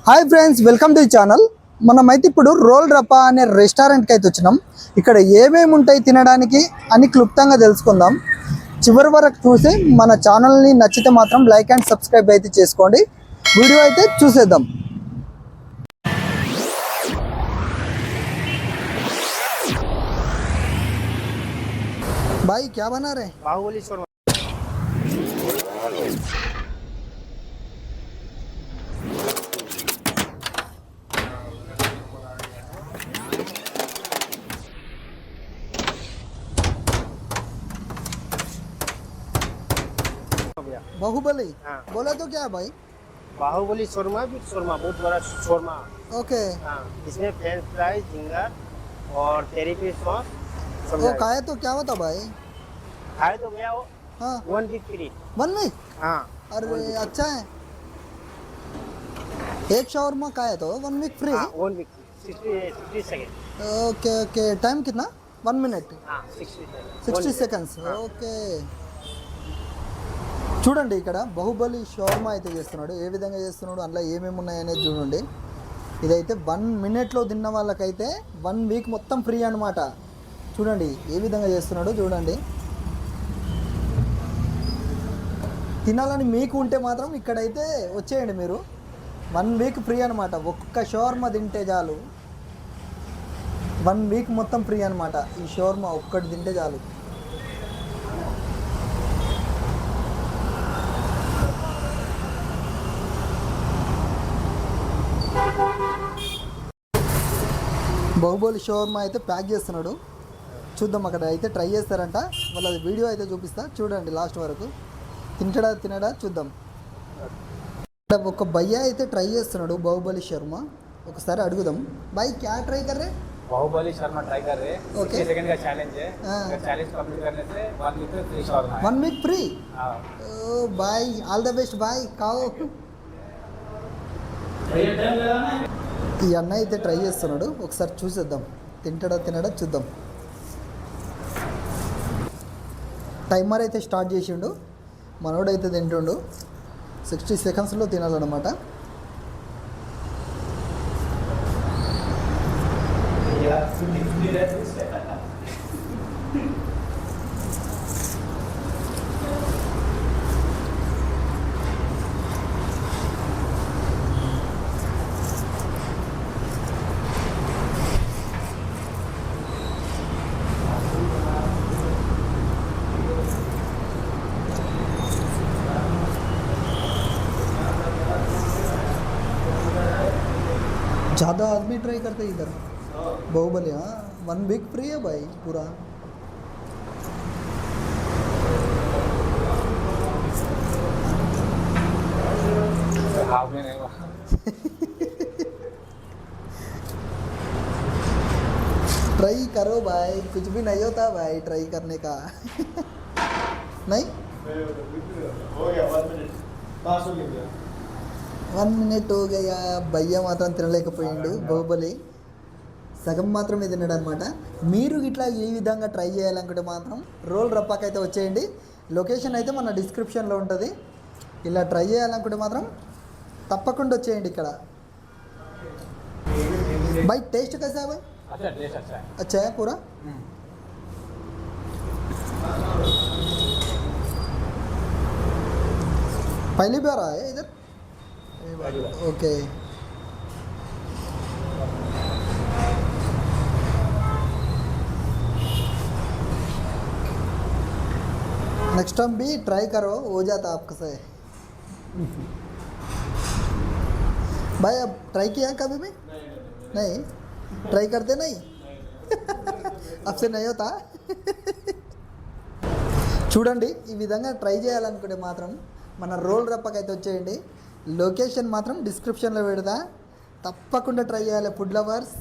Hi friends, welcome to the channel. మనమైతే ఇప్పుడు role రప్పా అనే రెస్టారెంట్కి అయితే వచ్చినాం. ఇక్కడ ఏమేమి ఉంటాయి తినడానికి అని క్లుప్తంగా తెలుసుకుందాం. చివరి వరకు చూసి మన ఛానల్ని నచ్చితే మాత్రం లైక్ అండ్ సబ్స్క్రైబ్ అయితే చేసుకోండి. వీడియో అయితే చూసేద్దాం. भाई क्या बना रहे? बाहुबली शोरमा। बाहुबली हाँ। बोला तो क्या भाई? बाहुबली शोरमा भी शोरमा बहुत बड़ा शोरमा। ओके। हाँ, इसमें फ्रेंच फ्राई, झींगा और तेरी पीस सॉस सब वो है। खाए तो क्या होता भाई? खाए तो गया वो हाँ, 1 वीक फ्री। 1 वीक? हाँ, अरे अच्छा है. एक shawarma खाए तो 1 वीक फ्री. हाँ 1 week 60 second. Okay okay. Time कितना? 1 मिनट हाँ 60 सेकंड 60 సెకండ్స్. ఓకే. చూడండి, ఇక్కడ బాహుబలి షవర్మా అయితే చేస్తున్నాడు. ఏ విధంగా చేస్తున్నాడు, అందులో ఏమేమి ఉన్నాయనేది చూడండి. ఇదైతే 1 మినిట్లో తిన్న వాళ్ళకైతే 1 వీక్ మొత్తం ఫ్రీ అనమాట. చూడండి ఏ విధంగా చేస్తున్నాడు చూడండి. తినాలని మీకు ఉంటే మాత్రం ఇక్కడైతే వచ్చేయండి మీరు. 1 వీక్ ఫ్రీ అనమాట. ఒక్క షవర్మా తింటే చాలు. 1 వీక్ మొత్తం ఫ్రీ అనమాట. ఈ షవర్మా ఒక్కటి తింటే చాలు. బాహుబలి షవర్మా అయితే ప్యాక్ చేస్తున్నాడు. చూద్దాం, అక్కడ అయితే ట్రై చేస్తారంట. వాళ్ళ వీడియో అయితే చూపిస్తా, చూడండి లాస్ట్ వరకు. తినడా చూద్దాం. ఇక్కడ ఒక భయ్య అయితే ట్రై చేస్తున్నాడు బాహుబలి షవర్మా. ఒకసారి అడుగుదాం. भाई क्या ट्राई कर रहे? बाहुबली शर्मा ट्राई कर रहे हैं. ओके. 60 सेकंड का चैलेंज है. हाँ. अगर चैलेंज कंप्लीट करने से 1 वीक फ्री शर्मा है. 1 వీక్ ఫ్రీ. हाँ. ओ भाई, ऑल द बेस्ट भाई. खाओ. ఈ అన్న అయితే ట్రై చేస్తున్నాడు. ఒకసారి చూసేద్దాం, తినడా చూద్దాం. టైమర్ అయితే స్టార్ట్ చేసిండు. మనోడైతే తింటుండు. 60 సెకండ్స్లో తినాలన్నమాట. ज़्यादा आदमी ट्राई करते हैं इधर बाहुबली. हाँ, 1 वीक फ्री है भाई पूरा. हाफ में नहीं हुआ. ट्राई करो भाई, कुछ भी नहीं होता भाई ट्राई करने का. नहीं, हो गया 1 मिनट 5 हो गया. 1 మినిట్ हो गया. భయ్య మాత్రం తినలేకపోయిండు. బాహుబలి సగం మాత్రమే తినడు అనమాట. మీరు ఇట్లా ఈ విధంగా ట్రై చేయాలనుకుంటే మాత్రం రోల్ రప్పాకి అయితే వచ్చేయండి. లొకేషన్ అయితే మన డిస్క్రిప్షన్లో ఉంటుంది. ఇలా ట్రై చేయాలనుకుంటే మాత్రం తప్పకుండా వచ్చేయండి ఇక్కడ. भाई टेस्ट कैसा है भाई? अच्छा टेस्ट अच्छा है. अच्छा है पूरा. पहली बार आए इधर? ओके. नेक्स्ट टाइम भी ट्राई करो, हो जाता आपका से. भाई अब ट्राई किया है कभी भी? नहीं ट्राई करते नहीं. आपसे नहीं होता. చూడండి, ఈ విధంగా ట్రై చేయాలనుకుంటే మాత్రం మన రోల్ రప్పకి అయితే వచ్చేయండి. లొకేషన్ మాత్రం డిస్క్రిప్షన్లో పెడతా. తప్పకుండా ట్రై చేయాలి ఫుడ్ లవర్స్.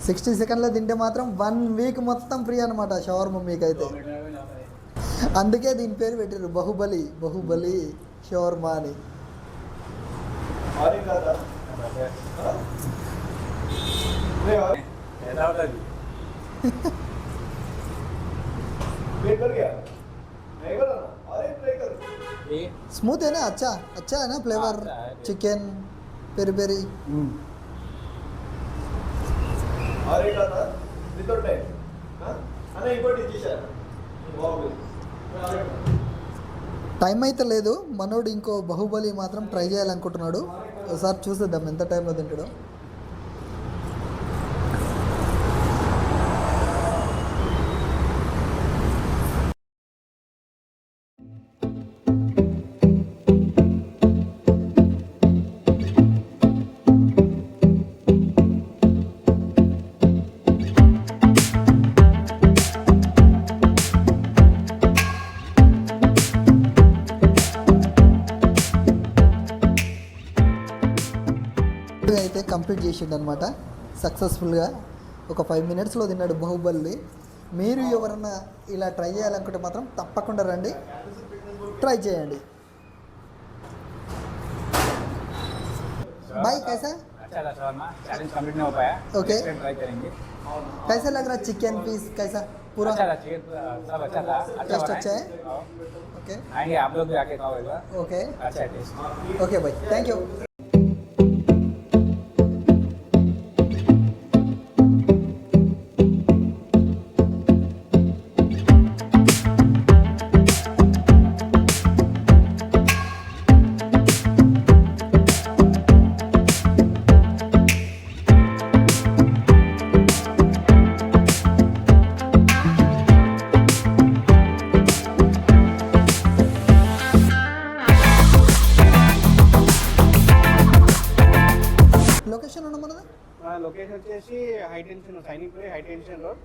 60 సెకండ్లో తింటే మాత్రం 1 వీక్ మొత్తం ఫ్రీ అనమాట షవర్మా మీకైతే. అందుకే దీని పేరు పెట్టారు బాహుబలి షవర్మా అని. ऐसा होता है. वेट कर गया नहीं बना ना. अरे ट्राई कर. ये स्मूथ है ना. अच्छा है ना फ्लेवर. अच्छा है. चिकन పెరి పెరి టైం అయితే లేదు, మనోడు ఇంకో బాహుబలి మాత్రం ట్రై చేయాలనుకుంటున్నాడు. ఒకసారి చూసేద్దాం ఎంత టైంలో తింటాడో. అయితే కంప్లీట్ చేసిండు అనమాట సక్సెస్ఫుల్గా. ఒక 5 మినిట్స్లో తిన్నాడు బాహుబలి. మీరు ఎవరన్నా ఇలా ట్రై చేయాలనుకుంటే మాత్రం తప్పకుండా రండి, ట్రై చేయండి. भाई कैसा अच्छा था शॉर्मा, चैलेंज कंप्लीट नहीं हो पाया. Okay. नेक्स्ट टाइम ट्राई करेंगे. कैसा लग रहा है चिकन पीस, कैसा पूरा अच्छा था, चिकन सब अच्छा था. टेस्ट बनाए. अच्छा है? हाँ. ओके आएंगे आप लोग भी आके खाओ एक बार. ओके अच्छा है टेस्ट. ओके भाई, थैंक यू. లొకేషన్ ఉన్న మనది లొకేషన్ వచ్చేసి high tension Sainik high tension road